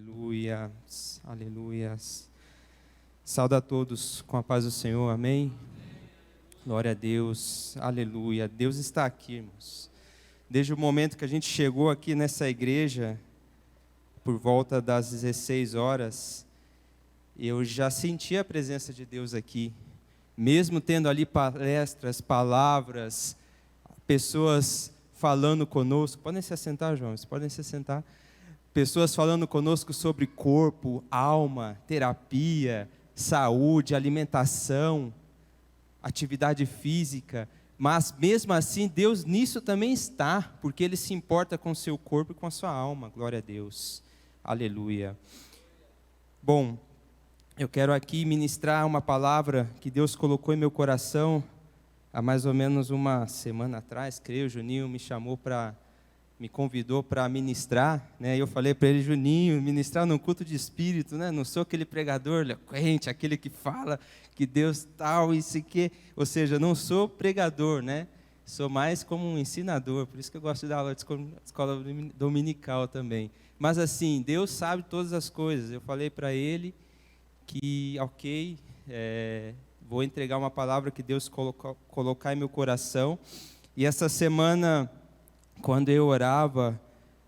Aleluias, aleluias. Saúde a todos com a paz do Senhor, amém? Glória a Deus, aleluia. Deus está aqui, irmãos. Desde o momento que a gente chegou aqui nessa igreja, por volta das 16 horas, eu já senti a presença de Deus aqui. Mesmo tendo ali palestras, palavras, pessoas falando conosco. Podem se assentar, João, podem se assentar. Pessoas falando conosco sobre corpo, alma, terapia, saúde, alimentação, atividade física. Mas mesmo assim, Deus nisso também está, porque Ele se importa com o seu corpo e com a sua alma. Glória a Deus. Aleluia. Bom, eu quero aqui ministrar uma palavra que Deus colocou em meu coração há mais ou menos uma semana atrás, creio. Juninho me convidou para ministrar, né? E eu falei para ele: Juninho, ministrar num culto de espírito, né? Não sou aquele pregador eloquente, aquele que fala que Deus tal, isso e que, ou seja, não sou pregador, né? Sou mais como um ensinador, por isso que eu gosto de dar aula de escola dominical também. Mas assim, Deus sabe todas as coisas. Eu falei para ele que, vou entregar uma palavra que Deus colocar em meu coração. E essa semana, quando eu orava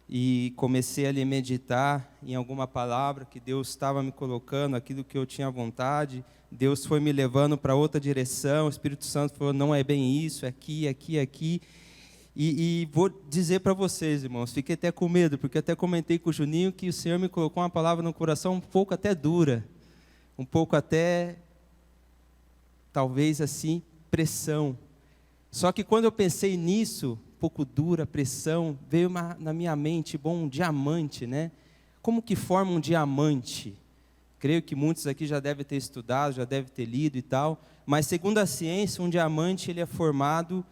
e comecei a meditar em alguma palavra que Deus estava me colocando, aquilo que eu tinha vontade, Deus foi me levando para outra direção. O Espírito Santo falou: não é bem isso, é aqui, aqui, aqui. E vou dizer para vocês, irmãos, fiquei até com medo, porque até comentei com o Juninho que o Senhor me colocou uma palavra no coração um pouco até dura, um pouco até, talvez assim, pressão. Só que quando eu pensei nisso, um pouco dura, pressão, veio na minha mente, um diamante, né? Como que forma um diamante? Creio que muitos aqui já devem ter estudado, já devem ter lido e tal, mas segundo a ciência, um diamante ele é formado,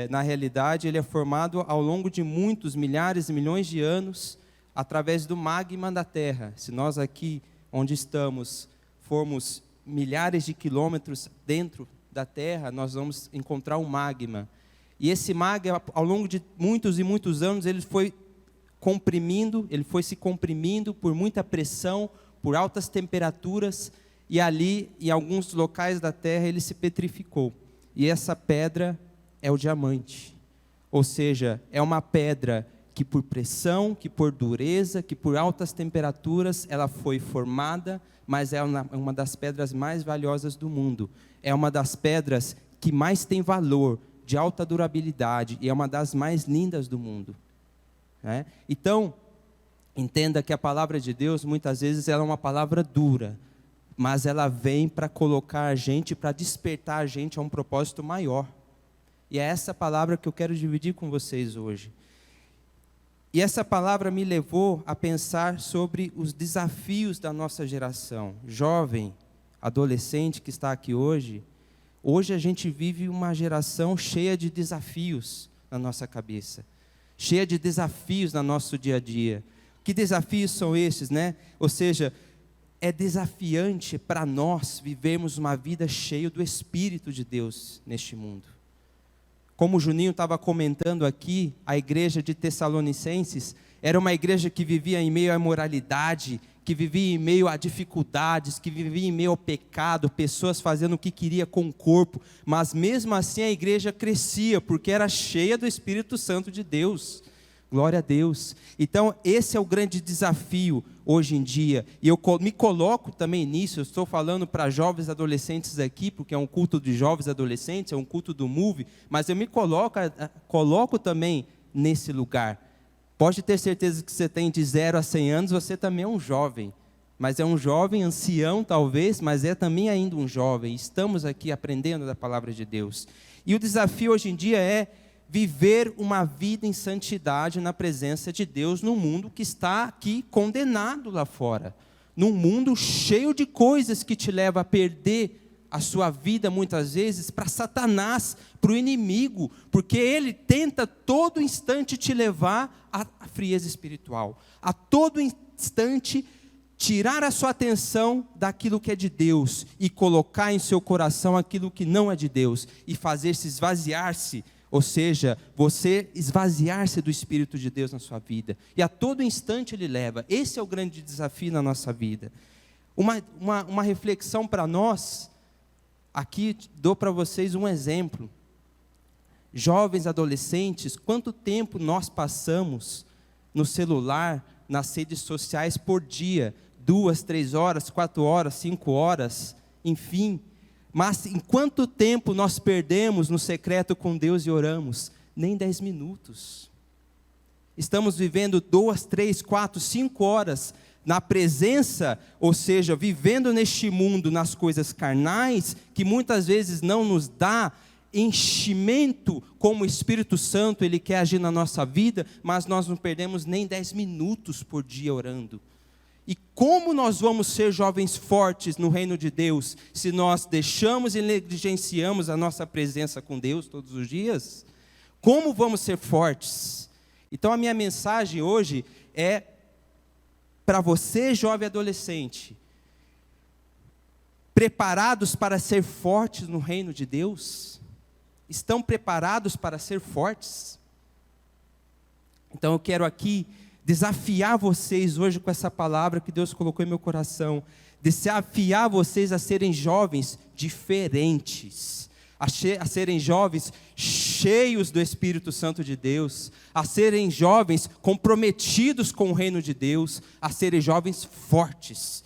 na realidade, ele é formado ao longo de muitos, milhares e milhões de anos, através do magma da Terra. Se nós aqui, onde estamos, formos milhares de quilômetros dentro da Terra, nós vamos encontrar um magma. E esse magma, ao longo de muitos e muitos anos, ele foi se comprimindo por muita pressão, por altas temperaturas, e ali, em alguns locais da Terra, ele se petrificou. E essa pedra é o diamante. Ou seja, é uma pedra que por pressão, que por dureza, que por altas temperaturas, ela foi formada, mas é uma das pedras mais valiosas do mundo. É uma das pedras que mais tem valor, de alta durabilidade, e é uma das mais lindas do mundo. Né? Então, entenda que a palavra de Deus, muitas vezes, ela é uma palavra dura, mas ela vem para colocar a gente, para despertar a gente a um propósito maior. E é essa palavra que eu quero dividir com vocês hoje. E essa palavra me levou a pensar sobre os desafios da nossa geração. Jovem, adolescente que está aqui hoje, hoje a gente vive uma geração cheia de desafios na nossa cabeça, cheia de desafios no nosso dia a dia. Que desafios são esses, né? Ou seja, é desafiante para nós vivermos uma vida cheia do Espírito de Deus neste mundo. Como o Juninho estava comentando aqui, a igreja de Tessalonicenses era uma igreja que vivia em meio à imoralidade, que vivia em meio a dificuldades, que vivia em meio ao pecado, pessoas fazendo o que queria com o corpo, mas mesmo assim a igreja crescia, porque era cheia do Espírito Santo de Deus. Glória a Deus. Então esse é o grande desafio hoje em dia, e eu me coloco também nisso. Eu estou falando para jovens adolescentes aqui, porque é um culto de jovens adolescentes, é um culto do Move, mas eu me coloco também nesse lugar. Pode ter certeza que você tem de 0 a 100 anos, você também é um jovem, mas é um jovem ancião talvez, mas é também ainda um jovem. Estamos aqui aprendendo da palavra de Deus, e o desafio hoje em dia é viver uma vida em santidade na presença de Deus, num mundo que está aqui condenado lá fora, num mundo cheio de coisas que te leva a perder a sua vida muitas vezes para Satanás, para o inimigo, porque ele tenta todo instante te levar à frieza espiritual, a todo instante tirar a sua atenção daquilo que é de Deus e colocar em seu coração aquilo que não é de Deus, e fazer-se esvaziar-se, Ou seja, você esvaziar-se do Espírito de Deus na sua vida. E a todo instante Ele leva. Esse é o grande desafio na nossa vida. Uma reflexão para nós, aqui dou para vocês um exemplo. Jovens, adolescentes, quanto tempo nós passamos no celular, nas redes sociais por dia? 2, 3 horas, 4 horas, 5 horas, enfim. Mas em quanto tempo nós perdemos no secreto com Deus e oramos? Nem 10 minutos. Estamos vivendo 2, 3, 4, 5 horas na presença, ou seja, vivendo neste mundo, nas coisas carnais, que muitas vezes não nos dá enchimento como o Espírito Santo, Ele quer agir na nossa vida, mas nós não perdemos nem 10 minutos por dia orando. E como nós vamos ser jovens fortes no reino de Deus, se nós deixamos e negligenciamos a nossa presença com Deus todos os dias? Como vamos ser fortes? Então a minha mensagem hoje é para você, jovem adolescente, preparados para ser fortes no reino de Deus? Estão preparados para ser fortes? Então eu quero aqui desafiar vocês hoje com essa palavra que Deus colocou em meu coração, desafiar vocês a serem jovens diferentes, a serem jovens cheios do Espírito Santo de Deus, a serem jovens comprometidos com o reino de Deus, a serem jovens fortes,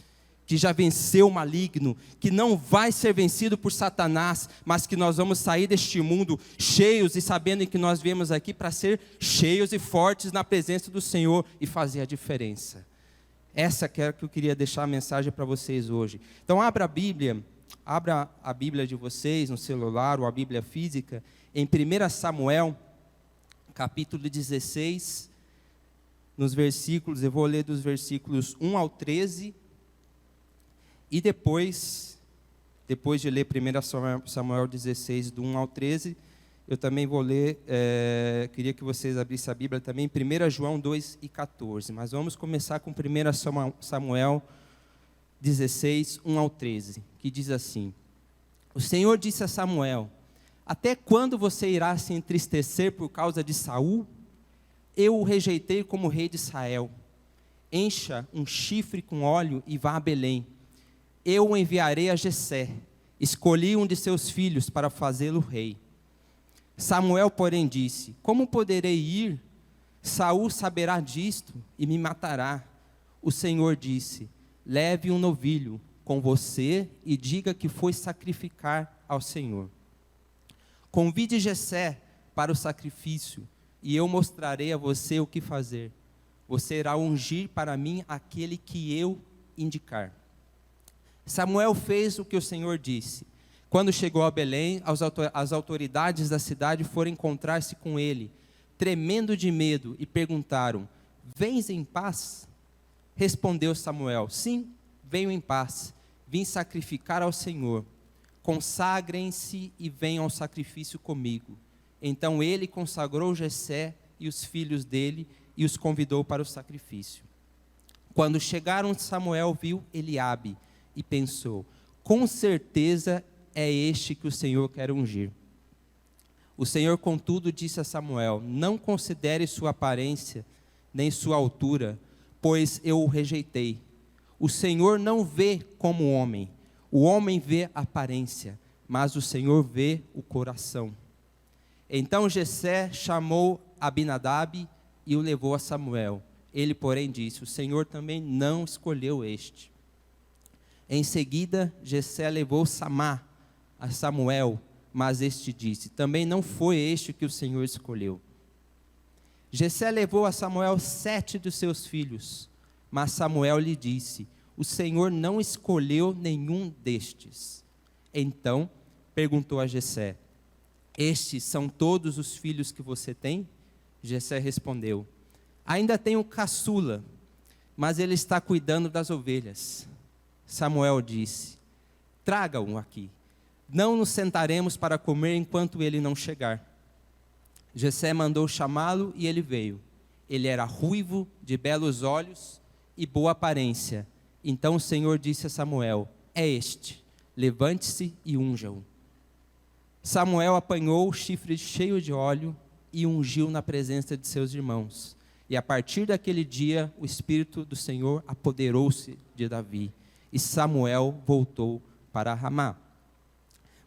que já venceu o maligno, que não vai ser vencido por Satanás, mas que nós vamos sair deste mundo cheios e sabendo que nós viemos aqui para ser cheios e fortes na presença do Senhor e fazer a diferença. Essa que eu queria deixar a mensagem para vocês hoje. Então abra a Bíblia de vocês no celular ou a Bíblia física, em 1 Samuel, capítulo 16, nos versículos, eu vou ler dos versículos 1 ao 13, e depois de ler 1 Samuel 16, do 1 ao 13, eu também vou ler, queria que vocês abrissem a Bíblia também, 1 João 2 e 14. Mas vamos começar com 1 Samuel 16, 1 ao 13, que diz assim: O Senhor disse a Samuel: Até quando você irá se entristecer por causa de Saul? Eu o rejeitei como rei de Israel. Encha um chifre com óleo e vá a Belém. Eu o enviarei a Jessé. Escolhi um de seus filhos para fazê-lo rei. Samuel, porém, disse: Como poderei ir? Saul saberá disto e me matará. O Senhor disse: Leve um novilho com você e diga que foi sacrificar ao Senhor. Convide Jessé para o sacrifício e eu mostrarei a você o que fazer. Você irá ungir para mim aquele que eu indicar. Samuel fez o que o Senhor disse. Quando chegou a Belém, as autoridades da cidade foram encontrar-se com ele, tremendo de medo, e perguntaram: Vens em paz? Respondeu Samuel: Sim, venho em paz. Vim sacrificar ao Senhor. Consagrem-se e venham ao sacrifício comigo. Então ele consagrou Jessé e os filhos dele e os convidou para o sacrifício. Quando chegaram, Samuel viu Eliabe e pensou: com certeza é este que o Senhor quer ungir. O Senhor, contudo, disse a Samuel: Não considere sua aparência, nem sua altura, pois eu o rejeitei. O Senhor não vê como homem. O homem vê a aparência, mas o Senhor vê o coração. Então Jessé chamou Abinadab e o levou a Samuel. Ele, porém, disse: O Senhor também não escolheu este. Em seguida, Jessé levou Samá a Samuel, mas este disse: Também não foi este que o Senhor escolheu. Jessé levou a Samuel 7 dos seus filhos, mas Samuel lhe disse: O Senhor não escolheu nenhum destes. Então perguntou a Jessé: Estes são todos os filhos que você tem? Jessé respondeu: Ainda tenho caçula, mas ele está cuidando das ovelhas. Samuel disse: Traga-o aqui. Não nos sentaremos para comer enquanto ele não chegar. Jessé mandou chamá-lo e ele veio. Ele era ruivo, de belos olhos e boa aparência. Então o Senhor disse a Samuel: É este, levante-se e unja-o. Samuel apanhou o chifre cheio de óleo e ungiu na presença de seus irmãos. E a partir daquele dia, o Espírito do Senhor apoderou-se de Davi. E Samuel voltou para Ramá.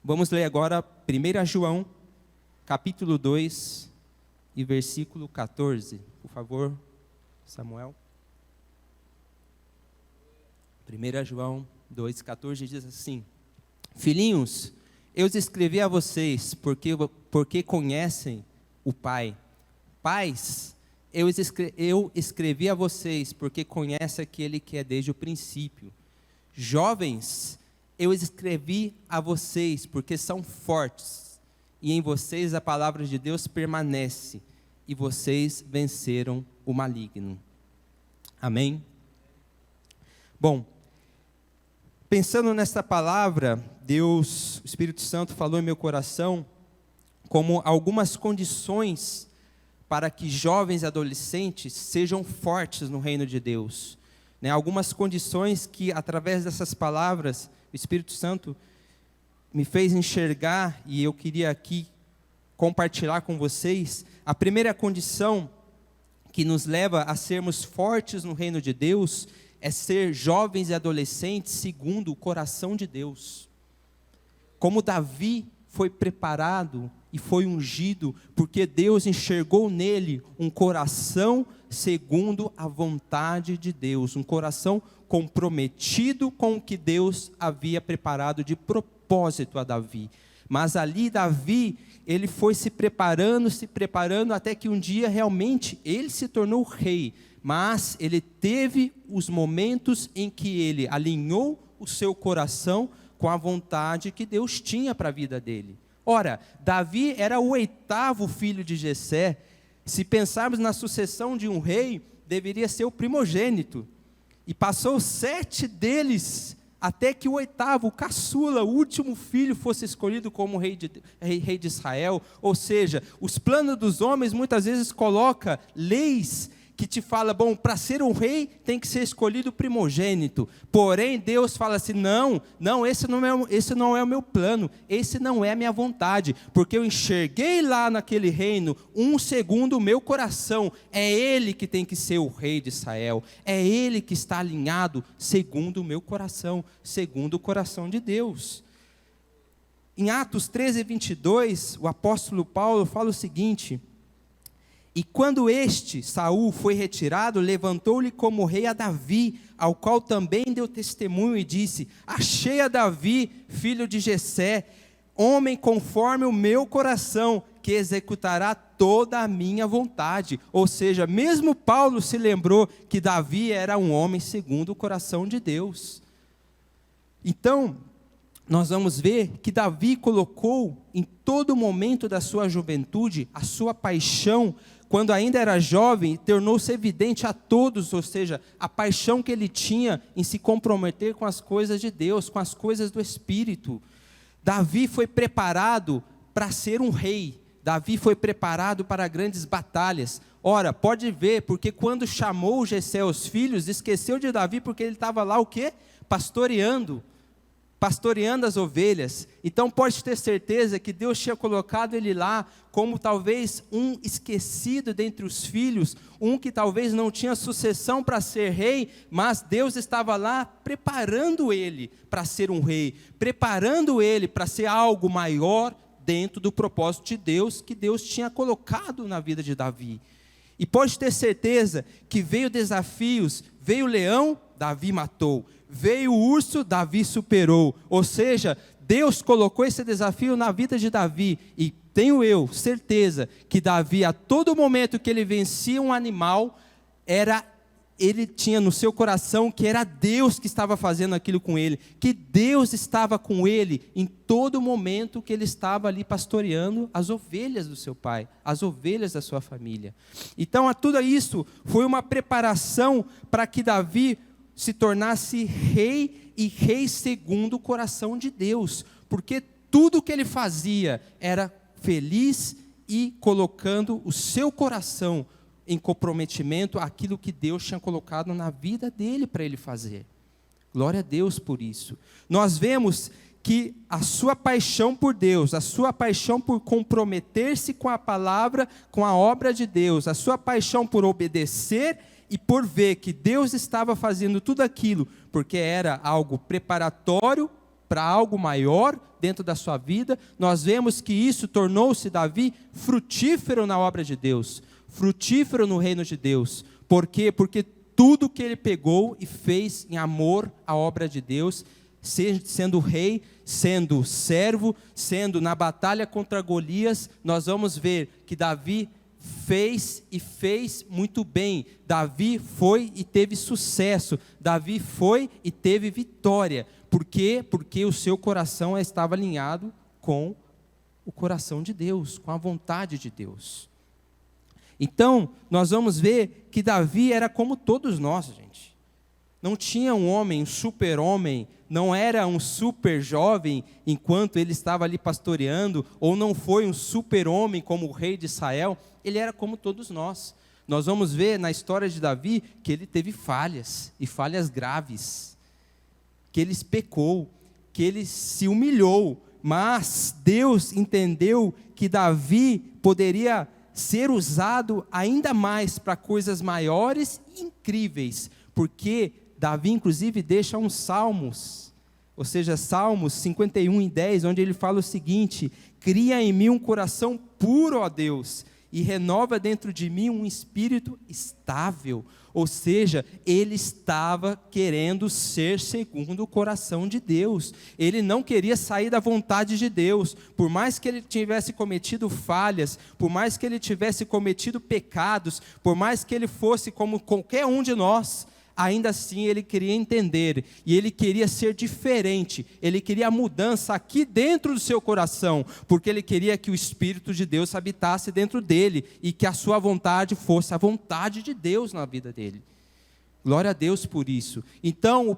Vamos ler agora 1 João, capítulo 2 e versículo 14. Por favor, Samuel. 1 João 2,14 diz assim: Filhinhos, eu escrevi a vocês porque conhecem o Pai. Pais, eu escrevi a vocês porque conhecem aquele que é desde o princípio. Jovens, eu escrevi a vocês porque são fortes, e em vocês a palavra de Deus permanece, e vocês venceram o maligno. Amém? Bom, pensando nessa palavra, Deus, o Espírito Santo falou em meu coração como algumas condições para que jovens e adolescentes sejam fortes no reino de Deus. Algumas condições que, através dessas palavras, o Espírito Santo me fez enxergar, e eu queria aqui compartilhar com vocês. A primeira condição que nos leva a sermos fortes no reino de Deus é ser jovens e adolescentes segundo o coração de Deus. Como Davi foi preparado e foi ungido, porque Deus enxergou nele um coração segundo a vontade de Deus, um coração comprometido com o que Deus havia preparado de propósito a Davi. Mas ali Davi, ele foi se preparando, até que um dia realmente ele se tornou rei. Mas ele teve os momentos em que ele alinhou o seu coração com a vontade que Deus tinha para a vida dele. Ora, Davi era o 8º filho de Jessé. Se pensarmos na sucessão de um rei, deveria ser o primogênito. E passou 7 deles, até que o 8º, o caçula, o último filho, fosse escolhido como rei de Israel. Ou seja, os planos dos homens muitas vezes colocam leis que te fala, bom, para ser um rei tem que ser escolhido o primogênito. Porém, Deus fala assim, não, esse não é o meu plano, esse não é a minha vontade, porque eu enxerguei lá naquele reino, segundo o meu coração, é ele que tem que ser o rei de Israel, é ele que está alinhado segundo o meu coração, segundo o coração de Deus. Em Atos 13:22, o apóstolo Paulo fala o seguinte: E quando Saul foi retirado, levantou-lhe como rei a Davi, ao qual também deu testemunho e disse: Achei a Davi, filho de Jessé, homem conforme o meu coração, que executará toda a minha vontade. Ou seja, mesmo Paulo se lembrou que Davi era um homem segundo o coração de Deus. Então, nós vamos ver que Davi colocou em todo momento da sua juventude a sua paixão. Quando ainda era jovem, tornou-se evidente a todos, ou seja, a paixão que ele tinha em se comprometer com as coisas de Deus, com as coisas do Espírito. Davi foi preparado para ser um rei. Davi foi preparado para grandes batalhas. Ora, pode ver, porque quando chamou Jessé os filhos, esqueceu de Davi, porque ele estava lá o quê? Pastoreando as ovelhas. Então pode ter certeza que Deus tinha colocado ele lá como talvez um esquecido dentre os filhos, um que talvez não tinha sucessão para ser rei, mas Deus estava lá preparando ele para ser um rei, preparando ele para ser algo maior dentro do propósito de Deus, que Deus tinha colocado na vida de Davi. E pode ter certeza que veio desafios, veio o leão, Davi matou, veio o urso, Davi superou. Ou seja, Deus colocou esse desafio na vida de Davi, e tenho eu certeza que Davi, a todo momento que ele vencia um animal, ele tinha no seu coração que era Deus que estava fazendo aquilo com ele, que Deus estava com ele em todo momento que ele estava ali pastoreando as ovelhas do seu pai, as ovelhas da sua família. Então, tudo isso foi uma preparação para que Davi se tornasse rei, e rei segundo o coração de Deus, porque tudo que ele fazia era feliz e colocando o seu coração em comprometimento àquilo que Deus tinha colocado na vida dele para ele fazer. Glória a Deus por isso. Nós vemos que a sua paixão por Deus, a sua paixão por comprometer-se com a palavra, com a obra de Deus, a sua paixão por obedecer e por ver que Deus estava fazendo tudo aquilo, porque era algo preparatório para algo maior dentro da sua vida, nós vemos que isso tornou-se Davi frutífero na obra de Deus, frutífero no reino de Deus. Por quê? Porque tudo que ele pegou e fez em amor à obra de Deus, sendo rei, sendo servo, sendo na batalha contra Golias, nós vamos ver que Davi fez e fez muito bem. Davi foi e teve sucesso. Davi foi e teve vitória. Por quê? Porque o seu coração estava alinhado com o coração de Deus, com a vontade de Deus. Então, nós vamos ver que Davi era como todos nós, gente. Não tinha um homem, um super-homem, não era um super jovem enquanto ele estava ali pastoreando, ou não foi um super-homem como o rei de Israel, ele era como todos nós. Nós vamos ver na história de Davi que ele teve falhas, e falhas graves, que ele pecou, que ele se humilhou, mas Deus entendeu que Davi poderia ser usado ainda mais para coisas maiores e incríveis, porque Davi inclusive deixa uns salmos, ou seja, Salmos 51:10, onde ele fala o seguinte: cria em mim um coração puro, ó Deus, e renova dentro de mim um espírito estável. Ou seja, ele estava querendo ser segundo o coração de Deus. Ele não queria sair da vontade de Deus. Por mais que ele tivesse cometido falhas, por mais que ele tivesse cometido pecados, por mais que ele fosse como qualquer um de nós, ainda assim ele queria entender, e ele queria ser diferente, ele queria a mudança aqui dentro do seu coração, porque ele queria que o Espírito de Deus habitasse dentro dele, e que a sua vontade fosse a vontade de Deus na vida dele. Glória a Deus por isso. Então,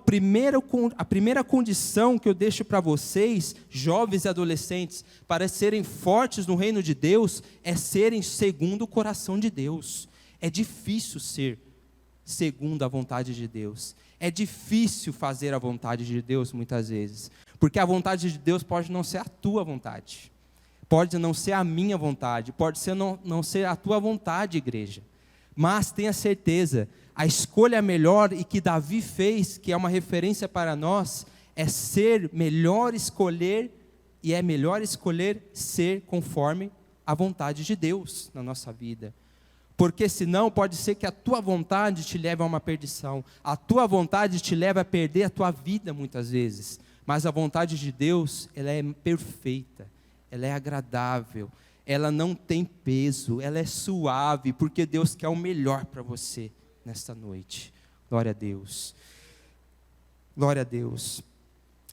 a primeira condição que eu deixo para vocês, jovens e adolescentes, para serem fortes no reino de Deus, é serem segundo o coração de Deus. É difícil ser segundo a vontade de Deus. É difícil fazer a vontade de Deus muitas vezes, porque a vontade de Deus pode não ser a tua vontade, pode não ser a minha vontade, pode ser não ser a tua vontade, igreja. Mas tenha certeza, a escolha melhor e que Davi fez, que é uma referência para nós, é ser melhor escolher, e é melhor escolher ser conforme a vontade de Deus na nossa vida. Porque senão pode ser que a tua vontade te leve a uma perdição, a tua vontade te leve a perder a tua vida muitas vezes, mas a vontade de Deus, ela é perfeita, ela é agradável, ela não tem peso, ela é suave, porque Deus quer o melhor para você nesta noite. Glória a Deus. Glória a Deus.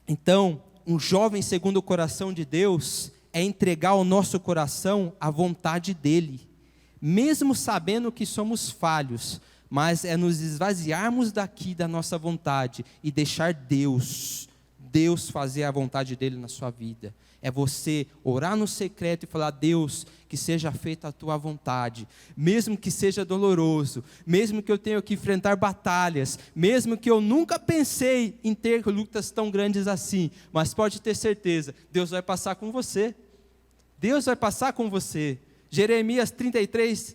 Então, um jovem segundo o coração de Deus é entregar o nosso coração à vontade dEle, mesmo sabendo que somos falhos, mas é nos esvaziarmos daqui da nossa vontade e deixar Deus fazer a vontade dEle na sua vida. É você orar no secreto e falar: Deus, que seja feita a tua vontade, mesmo que seja doloroso, mesmo que eu tenha que enfrentar batalhas, mesmo que eu nunca pensei em ter lutas tão grandes assim, mas pode ter certeza, Deus vai passar com você. Deus vai passar com você. Jeremias 33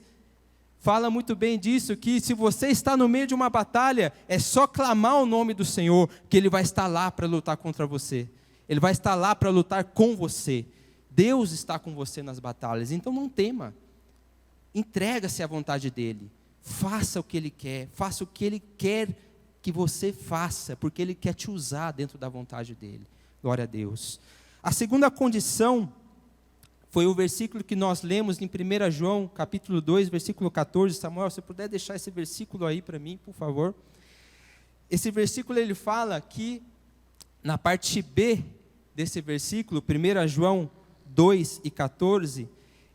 fala muito bem disso, que se você está no meio de uma batalha, é só clamar o nome do Senhor, que Ele vai estar lá para lutar contra você. Ele vai estar lá para lutar com você. Deus está com você nas batalhas, então não tema. Entrega-se à vontade dEle. Faça o que Ele quer, faça o que Ele quer que você faça, porque Ele quer te usar dentro da vontade dEle. Glória a Deus. A segunda condição foi o versículo que nós lemos em 1 João, capítulo 2, versículo 14. Samuel, se você puder deixar esse versículo aí para mim, por favor. Esse versículo ele fala que, na parte B desse versículo, 1 João 2 e 14,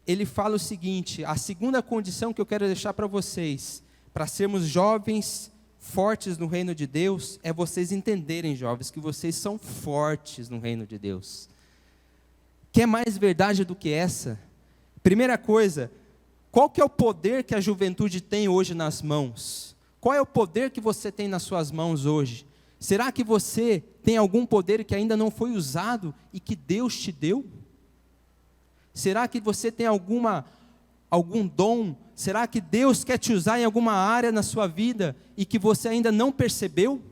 ele fala o seguinte: a segunda condição que eu quero deixar para vocês, para sermos jovens fortes no reino de Deus, é vocês entenderem, jovens, que vocês são fortes no reino de Deus. Quer mais verdade do que essa? Primeira coisa, qual que é o poder que a juventude tem hoje nas mãos? Qual é o poder que você tem nas suas mãos hoje? Será que você tem algum poder que ainda não foi usado e que Deus te deu? Será que você tem algum dom? Será que Deus quer te usar em alguma área na sua vida e que você ainda não percebeu?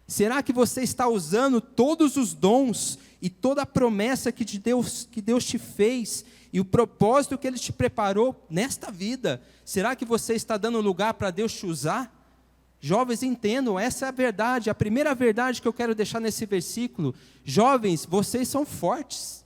Será que você está usando todos os dons e toda a promessa que Deus te fez e o propósito que Ele te preparou nesta vida? Será que você está dando lugar para Deus te usar? Jovens, entendam, essa é a verdade, a primeira verdade que eu quero deixar nesse versículo. Jovens, vocês são fortes.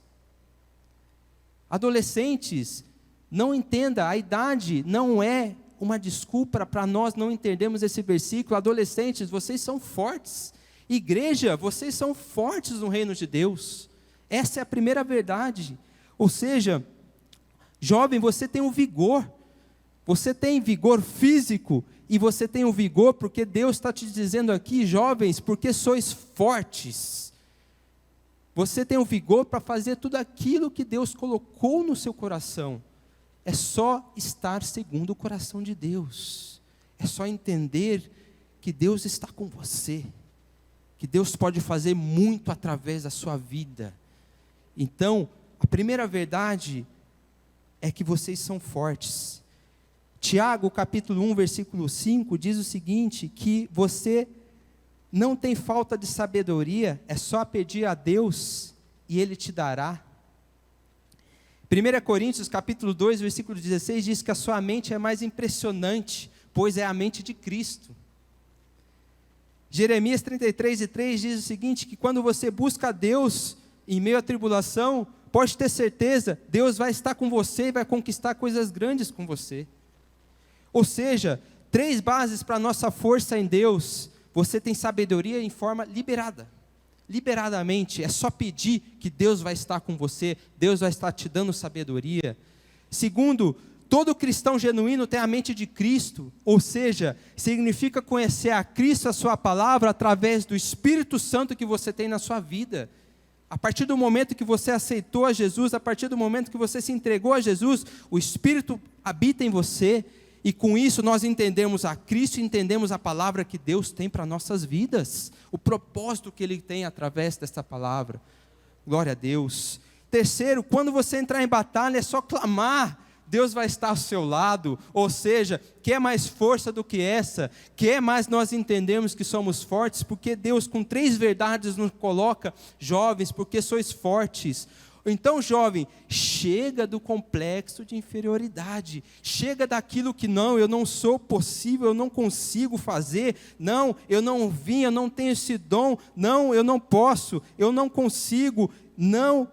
Adolescentes, não entenda, a idade não é uma desculpa para nós não entendermos esse versículo. Adolescentes, vocês são fortes. Igreja, vocês são fortes no reino de Deus. Essa é a primeira verdade. Ou seja, jovem, você tem um vigor. Você tem vigor físico e você tem o vigor porque Deus está te dizendo aqui, jovens, porque sois fortes. Você tem o vigor para fazer tudo aquilo que Deus colocou no seu coração. É só estar segundo o coração de Deus. É só entender que Deus está com você. Que Deus pode fazer muito através da sua vida. Então, a primeira verdade é que vocês são fortes. Tiago, capítulo 1, versículo 5, diz o seguinte, que você não tem falta de sabedoria, é só pedir a Deus e Ele te dará. 1 Coríntios, capítulo 2, versículo 16, diz que a sua mente é mais impressionante, pois é a mente de Cristo. Jeremias 33:3 diz o seguinte, que quando você busca a Deus em meio à tribulação, pode ter certeza, Deus vai estar com você e vai conquistar coisas grandes com você. Ou seja, 3 bases para a nossa força em Deus. Você tem sabedoria em forma liberadamente, é só pedir que Deus vai estar com você, Deus vai estar te dando sabedoria. Segundo, todo cristão genuíno tem a mente de Cristo, ou seja, significa conhecer a Cristo, a sua palavra, através do Espírito Santo que você tem na sua vida. A partir do momento que você aceitou a Jesus, a partir do momento que você se entregou a Jesus, o Espírito habita em você, e com isso nós entendemos a Cristo e entendemos a palavra que Deus tem para nossas vidas, o propósito que Ele tem através desta palavra. Glória a Deus. Terceiro, quando você entrar em batalha, é só clamar, Deus vai estar ao seu lado. Ou seja, quer mais força do que essa? Quer mais nós entendemos que somos fortes? Porque Deus com 3 verdades nos coloca, jovens, porque sois fortes. Então, jovem, chega do complexo de inferioridade, chega daquilo que não, eu não sou possível, eu não consigo fazer, não, eu não vim, eu não tenho esse dom, não, eu não posso, eu não consigo, não,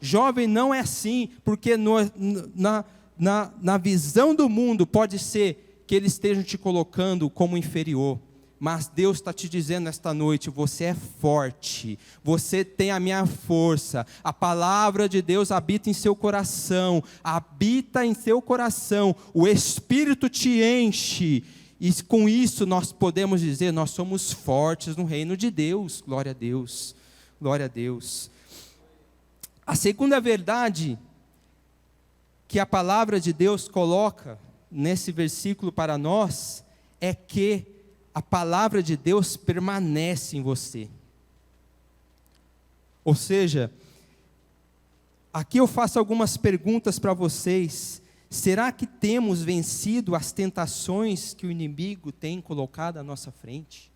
jovem, não é assim, porque na visão do mundo pode ser que eles estejam te colocando como inferior. Mas Deus está te dizendo esta noite, você é forte, você tem a minha força, a palavra de Deus habita em seu coração, o Espírito te enche, e com isso nós podemos dizer, nós somos fortes no reino de Deus, glória a Deus, glória a Deus. A segunda verdade que a palavra de Deus coloca nesse versículo para nós, é que a palavra de Deus permanece em você. Ou seja, aqui eu faço algumas perguntas para vocês. Será que temos vencido as tentações que o inimigo tem colocado à nossa frente?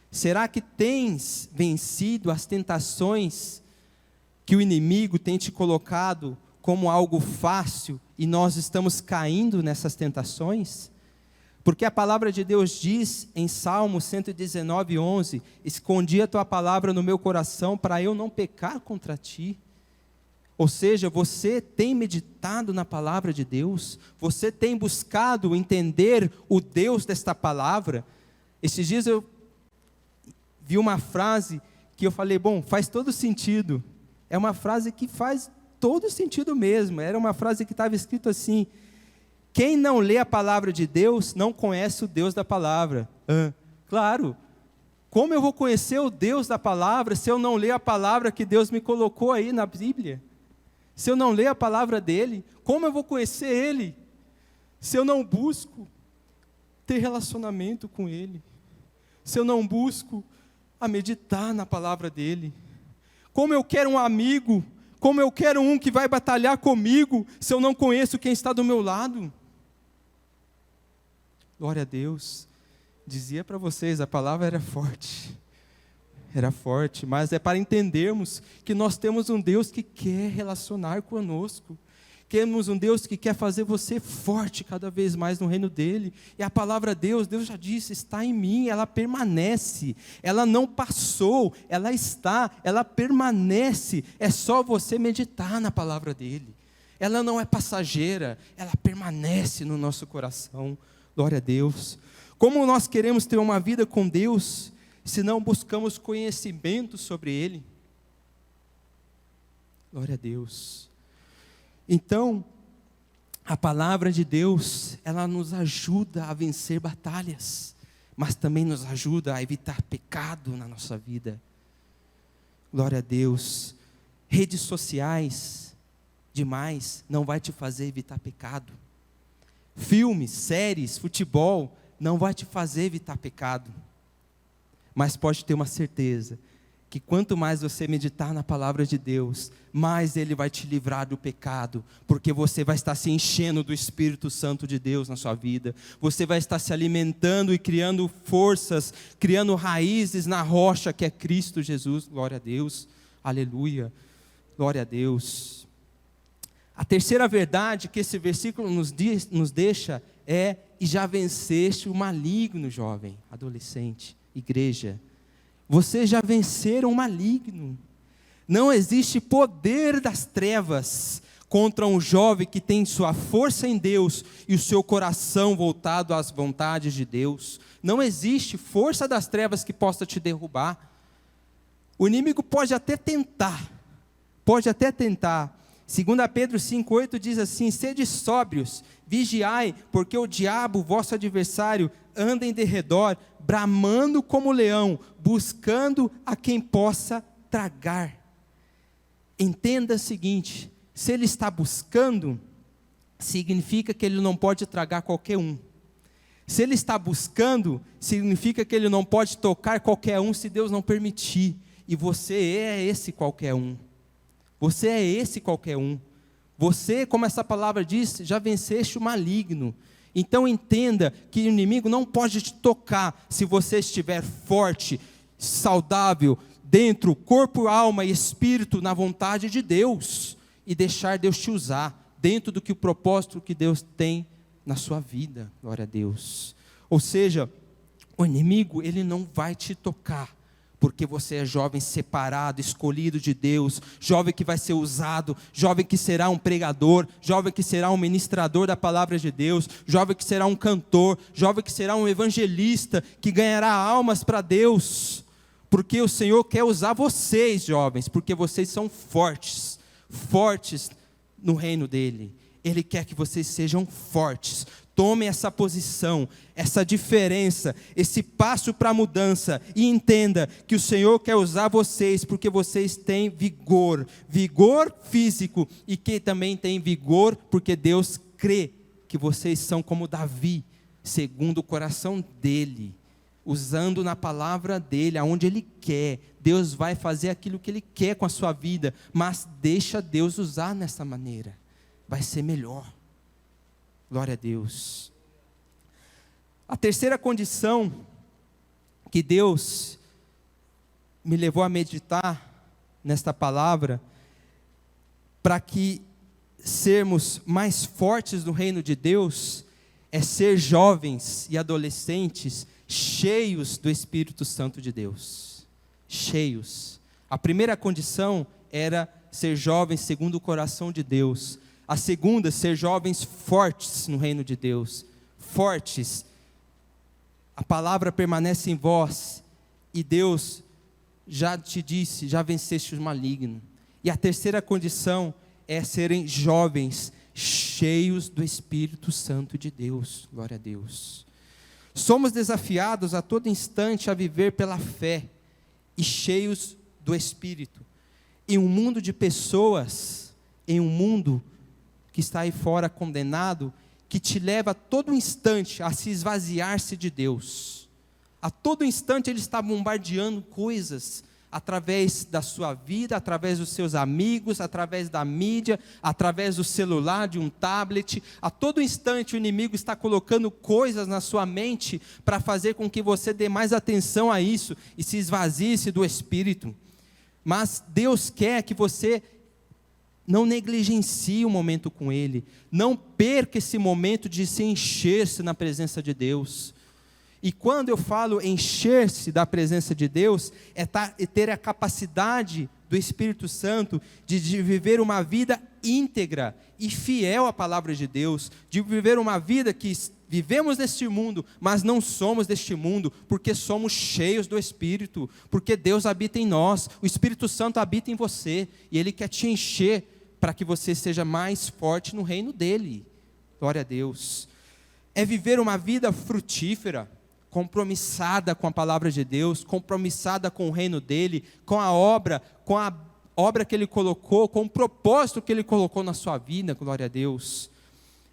Será que tens vencido as tentações que o inimigo tem te colocado como algo fácil e nós estamos caindo nessas tentações? Porque a palavra de Deus diz em Salmo 119:11, escondi a tua palavra no meu coração para eu não pecar contra ti. Ou seja, você tem meditado na palavra de Deus, você tem buscado entender o Deus desta palavra. Esses dias eu vi uma frase que eu falei, bom, faz todo sentido. É uma frase que faz todo sentido mesmo. Era uma frase que estava escrito assim: quem não lê a palavra de Deus, não conhece o Deus da palavra. Claro, como eu vou conhecer o Deus da palavra, se eu não ler a palavra que Deus me colocou aí na Bíblia? Se eu não ler a palavra dEle, como eu vou conhecer Ele? Se eu não busco ter relacionamento com Ele, se eu não busco a meditar na palavra dele? Como eu quero um amigo, como eu quero um que vai batalhar comigo, se eu não conheço quem está do meu lado? Glória a Deus. Dizia para vocês, a palavra era forte, mas é para entendermos que nós temos um Deus que quer relacionar conosco. Temos um Deus que quer fazer você forte cada vez mais no reino dele. E a palavra Deus já disse, está em mim, ela permanece. Ela não passou, ela está, ela permanece. É só você meditar na palavra dele. Ela não é passageira, ela permanece no nosso coração. Glória a Deus. Como nós queremos ter uma vida com Deus, se não buscamos conhecimento sobre ele? Glória a Deus. Então, a palavra de Deus, ela nos ajuda a vencer batalhas, mas também nos ajuda a evitar pecado na nossa vida. Glória a Deus. Redes sociais demais não vai te fazer evitar pecado. Filmes, séries, futebol não vai te fazer evitar pecado. Mas pode ter uma certeza, que quanto mais você meditar na palavra de Deus, mais Ele vai te livrar do pecado, porque você vai estar se enchendo do Espírito Santo de Deus na sua vida, você vai estar se alimentando e criando forças, criando raízes na rocha que é Cristo Jesus. Glória a Deus, aleluia, glória a Deus. A terceira verdade que esse versículo nos deixa é: e já venceste o maligno, jovem, adolescente, igreja. Você já venceram o maligno. Não existe poder das trevas contra um jovem que tem sua força em Deus e o seu coração voltado às vontades de Deus. Não existe força das trevas que possa te derrubar. O inimigo pode até tentar. 2 Pedro 5,8 diz assim: sede sóbrios, vigiai, porque o diabo, vosso adversário, anda em derredor, bramando como leão, buscando a quem possa tragar. Entenda o seguinte: se ele está buscando, significa que ele não pode tragar qualquer um. Se ele está buscando, significa que ele não pode tocar qualquer um se Deus não permitir. E você é esse qualquer um. Você é esse qualquer um. Você, como essa palavra diz, já venceste o maligno. Então entenda que o inimigo não pode te tocar se você estiver forte, saudável, dentro, corpo, alma e espírito, na vontade de Deus. E deixar Deus te usar, dentro do que o propósito que Deus tem na sua vida. Glória a Deus. Ou seja, o inimigo, ele não vai te tocar, porque você é jovem separado, escolhido de Deus, jovem que vai ser usado, jovem que será um pregador, jovem que será um ministrador da palavra de Deus, jovem que será um cantor, jovem que será um evangelista, que ganhará almas para Deus, porque o Senhor quer usar vocês, jovens, porque vocês são fortes no reino dEle. Ele quer que vocês sejam fortes. Tomem essa posição, essa diferença, esse passo para a mudança, e entenda que o Senhor quer usar vocês, porque vocês têm vigor físico, e que também tem vigor, porque Deus crê que vocês são como Davi, segundo o coração dEle, usando na palavra dEle, aonde Ele quer. Deus vai fazer aquilo que Ele quer com a sua vida, mas deixa Deus usar nessa maneira, vai ser melhor. Glória a Deus. A terceira condição que Deus me levou a meditar nesta palavra, para que sermos mais fortes no reino de Deus, é ser jovens e adolescentes cheios do Espírito Santo de Deus. Cheios. A primeira condição era ser jovens segundo o coração de Deus. A segunda, ser jovens fortes no reino de Deus. Fortes. A palavra permanece em vós, e Deus já te disse, já venceste o maligno. E a terceira condição é serem jovens, cheios do Espírito Santo de Deus. Glória a Deus. Somos desafiados a todo instante a viver pela fé, e cheios do Espírito. Em um mundo de pessoas, em um mundo que está aí fora condenado, que te leva a todo instante a se esvaziar-se de Deus, A todo instante ele está bombardeando coisas, através da sua vida, através dos seus amigos, através da mídia, através do celular, de um tablet. A todo instante o inimigo está colocando coisas na sua mente para fazer com que você dê mais atenção a isso e se esvazie-se do Espírito. Mas Deus quer que você não negligencie o momento com Ele, não perca esse momento de se encher-se na presença de Deus. E quando eu falo encher-se da presença de Deus, é ter a capacidade do Espírito Santo de viver uma vida íntegra e fiel à palavra de Deus, de viver uma vida que vivemos neste mundo, mas não somos deste mundo, porque somos cheios do Espírito, porque Deus habita em nós, o Espírito Santo habita em você, e Ele quer te encher para que você seja mais forte no reino dEle. Glória a Deus. É viver uma vida frutífera, compromissada com a palavra de Deus, compromissada com o reino dEle, com a obra que Ele colocou, com o propósito que Ele colocou na sua vida. Glória a Deus.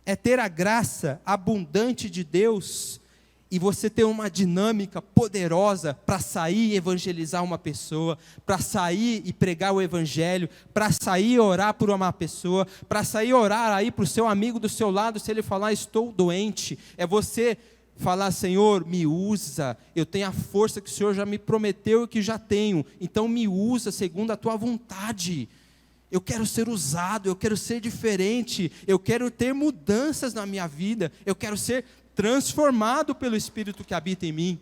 É ter a graça abundante de Deus e você ter uma dinâmica poderosa para sair e evangelizar uma pessoa, para sair e pregar o evangelho, para sair e orar por uma pessoa, para sair e orar aí para o seu amigo do seu lado, se ele falar, estou doente. É você falar, Senhor, me usa, eu tenho a força que o Senhor já me prometeu e que já tenho, então me usa segundo a tua vontade. Eu quero ser usado, eu quero ser diferente, eu quero ter mudanças na minha vida, eu quero ser transformado pelo Espírito que habita em mim.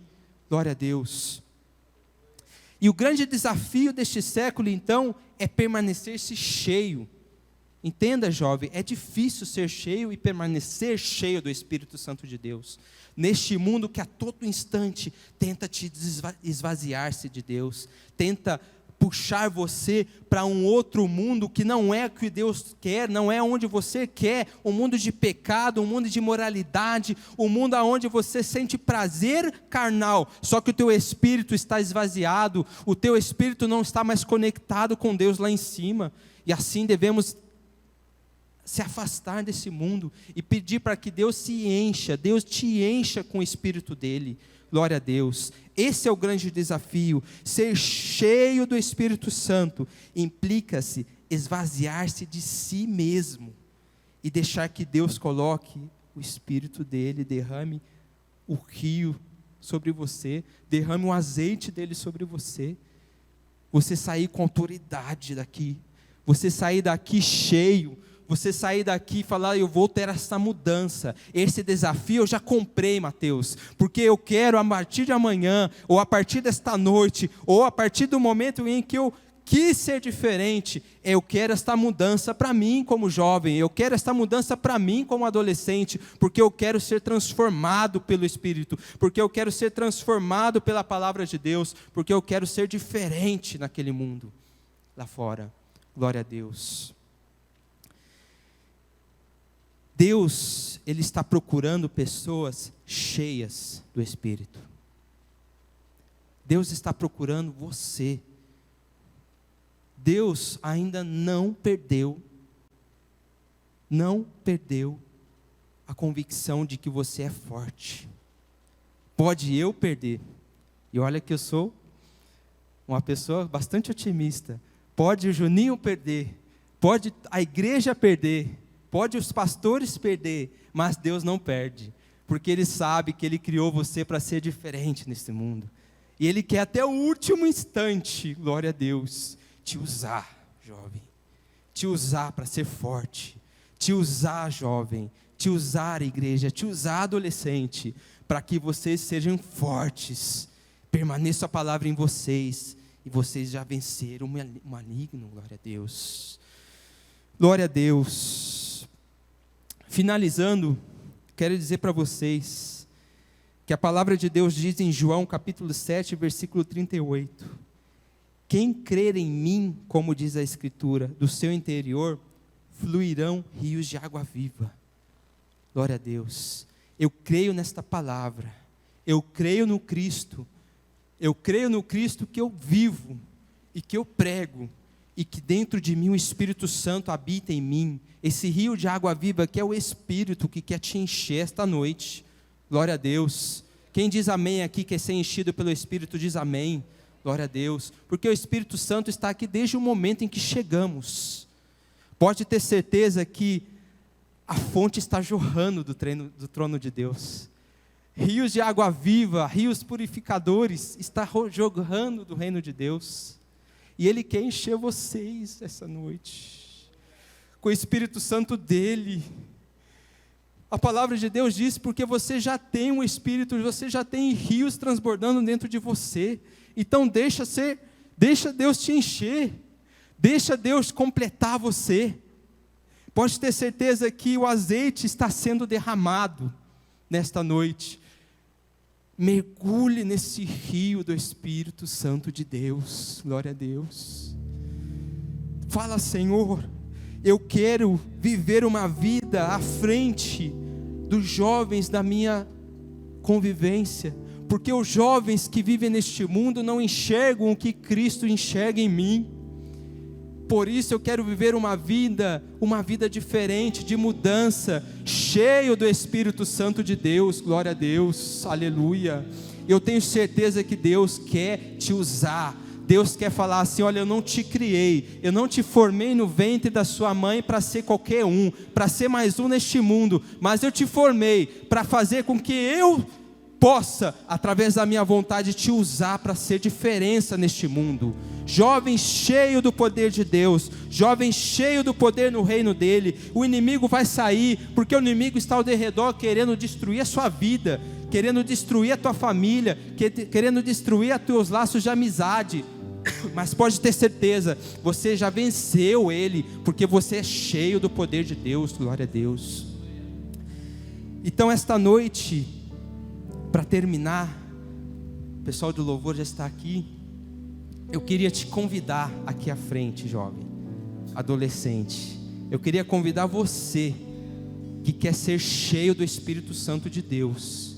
Glória a Deus. E o grande desafio deste século, então, é permanecer-se cheio. Entenda, jovem, é difícil ser cheio e permanecer cheio do Espírito Santo de Deus, neste mundo que a todo instante tenta te esvaziar-se de Deus, tenta puxar você para um outro mundo que não é o que Deus quer, não é onde você quer, um mundo de pecado, um mundo de imoralidade, um mundo onde você sente prazer carnal, só que o teu espírito está esvaziado, o teu espírito não está mais conectado com Deus lá em cima, e assim devemos se afastar desse mundo e pedir para que Deus se encha, Deus te encha com o Espírito dEle. Glória a Deus. Esse é o grande desafio. Ser cheio do Espírito Santo implica-se esvaziar-se de si mesmo e deixar que Deus coloque o Espírito dEle, derrame o rio sobre você, derrame o azeite dEle sobre você. Você sair com autoridade daqui, você sair daqui cheio, você sair daqui e falar, eu vou ter essa mudança, esse desafio eu já comprei, Mateus, porque eu quero a partir de amanhã, ou a partir desta noite, ou a partir do momento em que eu quis ser diferente, eu quero esta mudança para mim como jovem, eu quero esta mudança para mim como adolescente, porque eu quero ser transformado pelo Espírito, porque eu quero ser transformado pela palavra de Deus, porque eu quero ser diferente naquele mundo, lá fora. Glória a Deus. Deus, Ele está procurando pessoas cheias do Espírito. Deus está procurando você. Deus ainda não perdeu a convicção de que você é forte. Pode eu perder, e olha que eu sou uma pessoa bastante otimista, pode o Juninho perder, pode a igreja perder, pode os pastores perder, mas Deus não perde, porque Ele sabe que Ele criou você para ser diferente nesse mundo, e Ele quer até o último instante, glória a Deus, te usar, jovem, te usar para ser forte, te usar, jovem, te usar, igreja, te usar, adolescente, para que vocês sejam fortes, permaneça a palavra em vocês, e vocês já venceram o maligno, glória a Deus, glória a Deus. Finalizando, quero dizer para vocês, que a palavra de Deus diz em João capítulo 7, versículo 38, quem crer em mim, como diz a Escritura, do seu interior, fluirão rios de água viva, glória a Deus, eu creio nesta palavra, eu creio no Cristo que eu vivo, e que eu prego, e que dentro de mim o Espírito Santo habita em mim, esse rio de água viva que é o Espírito que quer te encher esta noite, glória a Deus, Quem diz amém aqui, quer ser enchido pelo Espírito, diz amém. Glória a Deus. Porque o Espírito Santo está aqui desde o momento em que chegamos. Pode ter certeza que a fonte está jorrando do trono de Deus. Rios de água viva, rios purificadores, está jorrando do reino de Deus. E Ele quer encher vocês essa noite, com o Espírito Santo dEle. A palavra de Deus diz, porque você já tem um Espírito, você já tem rios transbordando dentro de você. Então deixa Deus te encher, deixa Deus completar você. Pode ter certeza que o azeite está sendo derramado nesta noite. Mergulhe nesse rio do Espírito Santo de Deus. Glória a Deus. Fala, Senhor, eu quero viver uma vida à frente dos jovens da minha convivência, porque os jovens que vivem neste mundo não enxergam o que Cristo enxerga em mim. Por isso eu quero viver uma vida diferente, de mudança, cheio do Espírito Santo de Deus. Glória a Deus, aleluia. Eu tenho certeza que Deus quer te usar. Deus quer falar assim: olha, eu não te criei, eu não te formei no ventre da sua mãe para ser qualquer um, para ser mais um neste mundo, mas eu te formei para fazer com que eu possa, através da minha vontade, te usar para ser diferença neste mundo. Jovem cheio do poder de Deus, jovem cheio do poder no reino dele. O inimigo vai sair, porque o inimigo está ao derredor querendo destruir a sua vida, querendo destruir a tua família, querendo destruir os teus laços de amizade. Mas pode ter certeza, você já venceu ele, porque você é cheio do poder de Deus. Glória a Deus. Então esta noite, para terminar, o pessoal do louvor já está aqui. Eu queria te convidar aqui à frente, jovem, adolescente. Eu queria convidar você que quer ser cheio do Espírito Santo de Deus,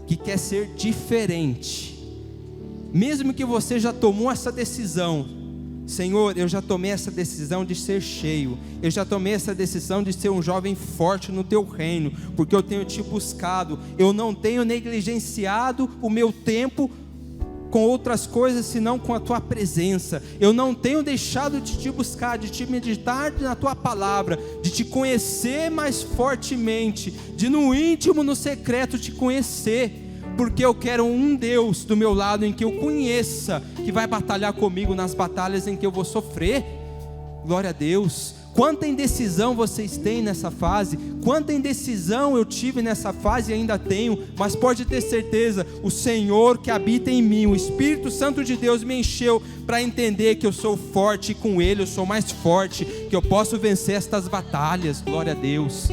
que quer ser diferente. Mesmo que você já tomou essa decisão: Senhor, eu já tomei essa decisão de ser cheio, eu já tomei essa decisão de ser um jovem forte no teu reino, porque eu tenho te buscado, eu não tenho negligenciado o meu tempo com outras coisas senão com a tua presença. Eu não tenho deixado de te buscar, de te meditar na tua palavra, de te conhecer mais fortemente, de no íntimo, no secreto te conhecer, porque eu quero um Deus do meu lado em que eu conheça, que vai batalhar comigo nas batalhas em que eu vou sofrer. Glória a Deus. Quanta indecisão vocês têm nessa fase, quanta indecisão eu tive nessa fase e ainda tenho, mas pode ter certeza, o Senhor que habita em mim, o Espírito Santo de Deus me encheu para entender que eu sou forte, e com Ele eu sou mais forte, que eu posso vencer estas batalhas. Glória a Deus.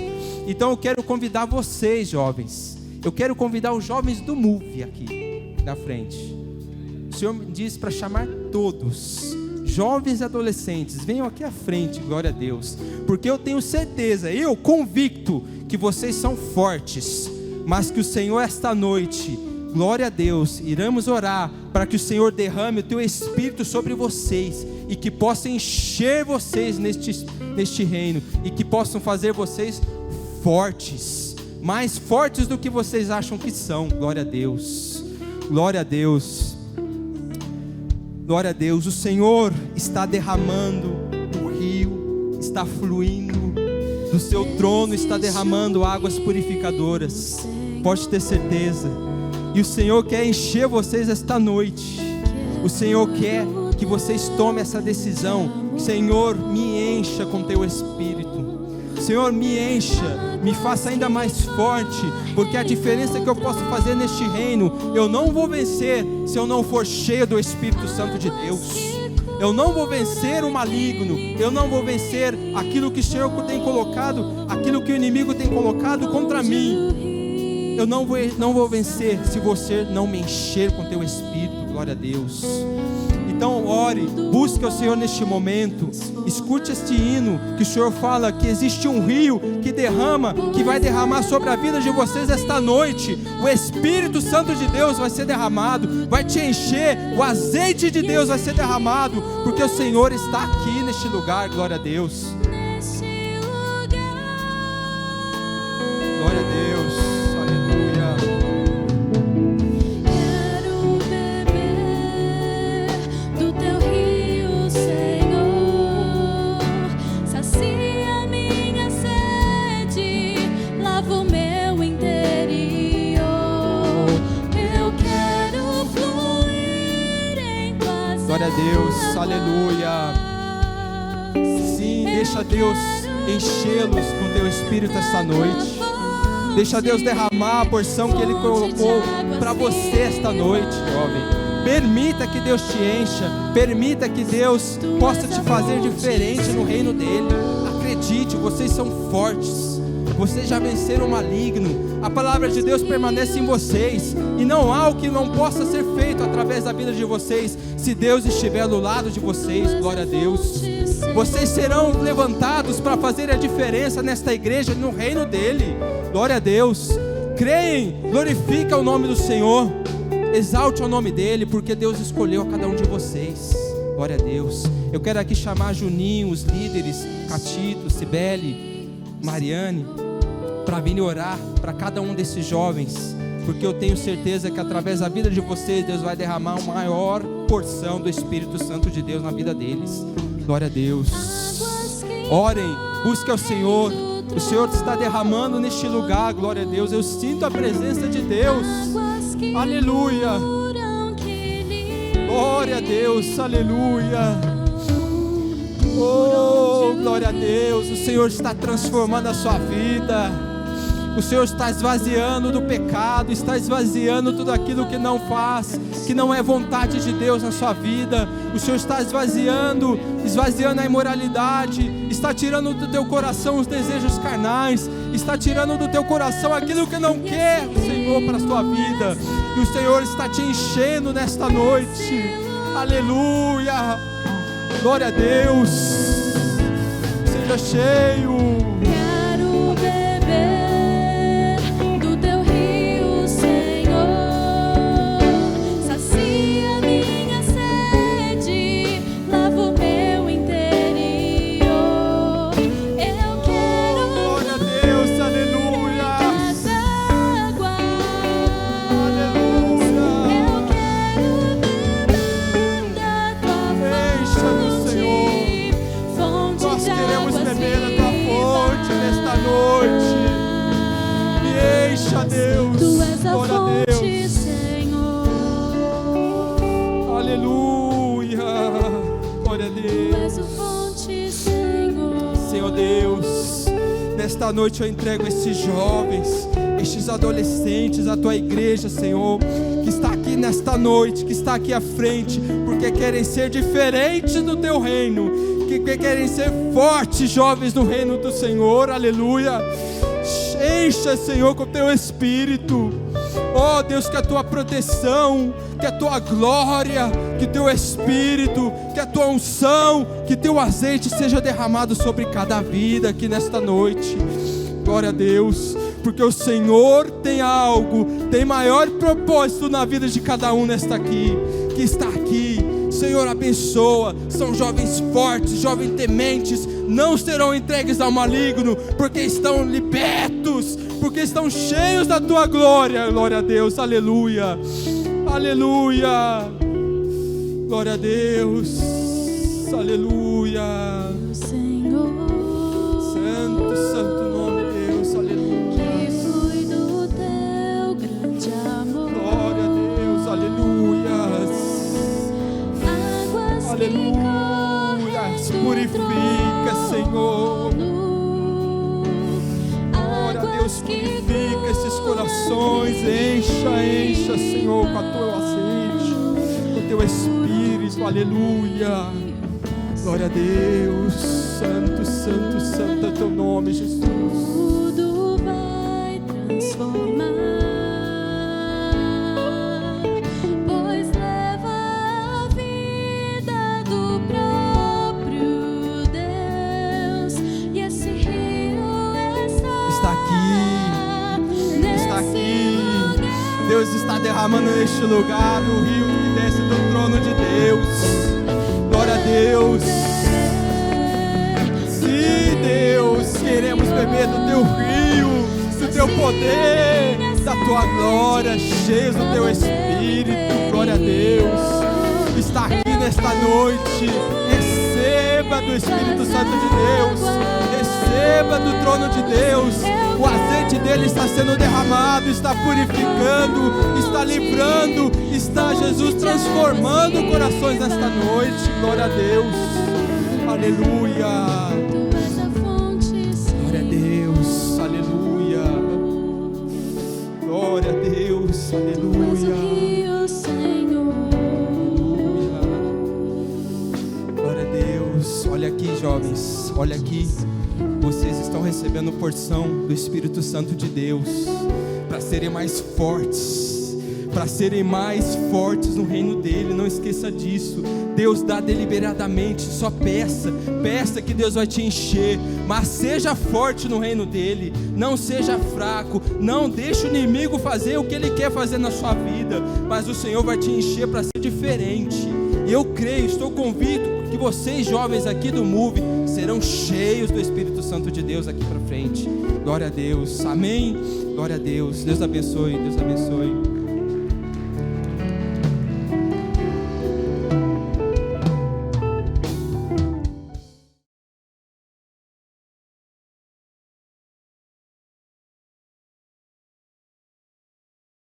Então eu quero convidar vocês, jovens, eu quero convidar os jovens do MOVE aqui na frente. O Senhor me diz para chamar todos, jovens e adolescentes, venham aqui à frente. Glória a Deus, porque eu tenho certeza, eu convicto que vocês são fortes, mas que o Senhor esta noite, glória a Deus, iremos orar para que o Senhor derrame o teu Espírito sobre vocês, e que possa encher vocês neste reino, e que possam fazer vocês fortes, mais fortes do que vocês acham que são. Glória a Deus, glória a Deus. Glória a Deus. O Senhor está derramando o rio, está fluindo do seu trono, está derramando águas purificadoras, pode ter certeza. E o Senhor quer encher vocês esta noite. O Senhor quer que vocês tomem essa decisão: Senhor, me encha com teu Espírito. Senhor, me encha, me faça ainda mais forte, porque a diferença que eu posso fazer neste reino, eu não vou vencer se eu não for cheio do Espírito Santo de Deus. Eu não vou vencer o maligno, eu não vou vencer aquilo que o Senhor tem colocado, aquilo que o inimigo tem colocado contra mim. Eu não vou vencer se você não me encher com teu Espírito. Glória a Deus. Então ore, busque o Senhor neste momento, escute este hino, que o Senhor fala que existe um rio que derrama, que vai derramar sobre a vida de vocês esta noite. O Espírito Santo de Deus vai ser derramado, vai te encher, o azeite de Deus vai ser derramado, porque o Senhor está aqui neste lugar. Glória a Deus. Glória a Deus, aleluia. Deus, aleluia. Sim, deixa Deus enchê-los com teu Espírito esta noite. Deixa Deus derramar a porção que Ele colocou para você esta noite, jovem. Permita que Deus te encha. Permita que Deus possa te fazer diferente no reino dEle. Acredite, vocês são fortes. Vocês já venceram o maligno. A palavra de Deus permanece em vocês. E não há o que não possa ser feito através da vida de vocês, se Deus estiver do lado de vocês. Glória a Deus. Vocês serão levantados para fazer a diferença nesta igreja, no reino dEle. Glória a Deus. Creem, glorifica o nome do Senhor. Exalte o nome dEle, porque Deus escolheu a cada um de vocês. Glória a Deus. Eu quero aqui chamar Juninho, os líderes, Catito, Cibele, Mariane, para vir orar para cada um desses jovens, porque eu tenho certeza que através da vida de vocês, Deus vai derramar uma maior porção do Espírito Santo de Deus na vida deles. Glória a Deus. Orem, busquem ao Senhor. O Senhor está derramando neste lugar. Glória a Deus. Eu sinto a presença de Deus. Aleluia. Glória a Deus. Aleluia. Oh, glória a Deus. O Senhor está transformando a sua vida. O Senhor está esvaziando do pecado, está esvaziando tudo aquilo que não faz, que não é vontade de Deus na sua vida. O Senhor está esvaziando a imoralidade, está tirando do teu coração os desejos carnais, está tirando do teu coração aquilo que não quer o Senhor para a sua vida. E o Senhor está te enchendo nesta noite. Aleluia. Glória a Deus. Seja cheio. Deus, Tu és a glória a fonte, Deus. Senhor. Aleluia, glória a Tu és Deus. a fonte, Senhor. Senhor Deus, nesta noite eu entrego esses jovens, estes adolescentes, a Tua igreja, Senhor, que está aqui nesta noite, que está aqui à frente, porque querem ser diferentes do Teu reino, que querem ser fortes jovens no reino do Senhor. Aleluia. Encha, Senhor, com o Teu Espírito. Oh Deus, que a Tua proteção, que a Tua glória, que Teu Espírito, que a Tua unção, que Teu azeite seja derramado sobre cada vida aqui nesta noite. Glória a Deus, porque o Senhor tem algo, tem maior propósito na vida de cada um que está aqui. Senhor, abençoa. São jovens fortes, jovens tementes, não serão entregues ao maligno, porque estão libertos, porque estão cheios da Tua glória. Glória a Deus, aleluia, aleluia, glória a Deus, aleluia. Senhor, Santo, santo nome de Deus, aleluia. que foi do Teu grande amor. Glória a Deus, aleluia, aleluia. Se purifica, Senhor. Glória a Deus, purifica esses corações. Encha, Senhor, com o Teu azeite, com o Teu Espírito. Aleluia. Glória a Deus. Santo, santo, santo é Teu nome, Jesus. Tudo vai transformar, pois leva a vida do próprio Deus, e esse rio está aqui. Deus está derramando neste lugar o rio que desce do trono de Deus. Glória a Deus. Sim, Deus, queremos beber do Teu rio, do Teu poder, da Tua glória, cheios do Teu Espírito. Glória a Deus. Está aqui nesta noite. Receba do Espírito Santo de Deus. Receba do trono de Deus O azeite dele está sendo derramado, está purificando, está livrando, está, Jesus, transformando corações nesta noite. Glória a Deus. Aleluia. Tu és a fonte, Senhor. Glória a Deus. Aleluia. Glória a Deus. Tu és o Aleluia. rio, Senhor. Glória a Deus. Olha aqui, jovens. Olha aqui. Vocês estão recebendo porção do Espírito Santo de Deus para serem mais fortes, para serem mais fortes no reino dele. Não esqueça disso. Deus dá deliberadamente. Só peça que Deus vai te encher. Mas seja forte no reino dele. Não seja fraco. Não deixe o inimigo fazer o que ele quer fazer na sua vida. Mas o Senhor vai te encher para ser diferente. Eu creio, estou convicto que vocês jovens aqui do Move serão cheios do Espírito Santo de Deus aqui para frente. Glória a Deus. Amém. Glória a Deus. Deus abençoe. Deus abençoe.